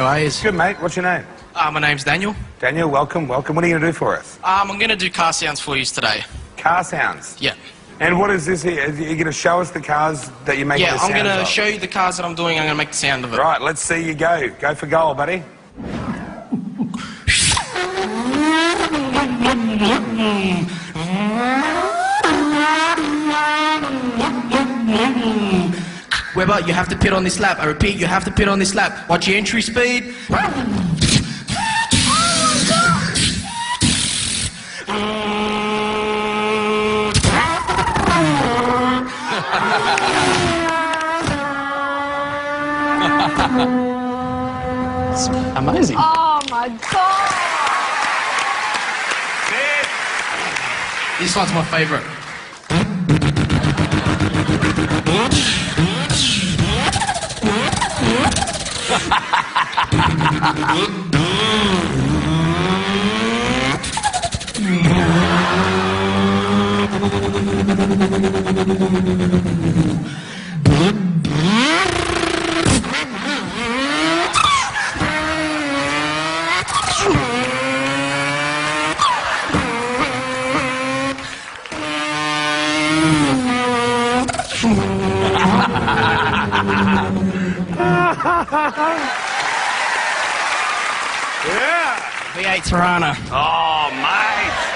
How are you? Good, mate. What's your name? My name's Daniel. Daniel, welcome, welcome. What are you going to do for us? I'm going to do car sounds for you today. Car sounds? Yeah. And what is this here? Are you going to show us the cars that you're making the sounds of? Yeah, I'm going to show you the cars that I'm doing. I'm going to make the sound of it. Right, let's see you go. Go for goal, buddy. Webber, you have to pit on this lap. I repeat, you have to pit on this lap. Watch your entry speed. It's amazing. Oh my God! This one's my favourite. Yeah! V8 Tirana. Oh, mate!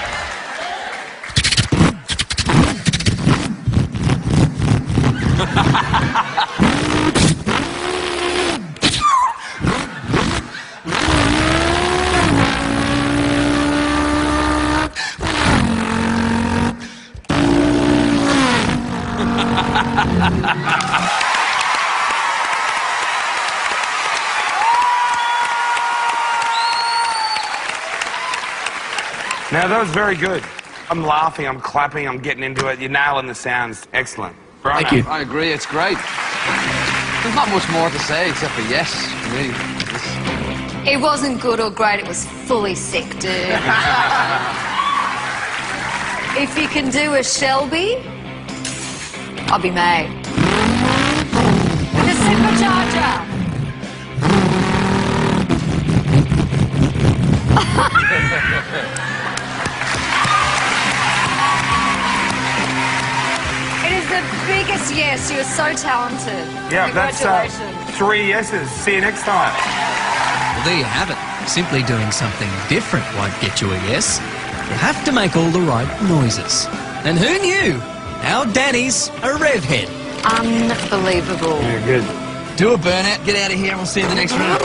Now, that was very good. I'm laughing, I'm clapping, I'm getting into it. You're nailing the sounds. Excellent. Brian, Thank you. I agree, it's great. There's not much more to say except for yes, really. It wasn't good or great, it was fully sick, dude. If you can do a Shelby, I'll be made. The supercharger! It is the biggest yes. You are so talented. Yeah, that's Congratulations. 3 yeses. See you next time. Well, there you have it. Simply doing something different won't get you a yes. You have to make all the right noises. And who knew? Our Danny's a rev head. Unbelievable. Yeah, good. Do a burnout, get out of here, and we'll see you in the next round.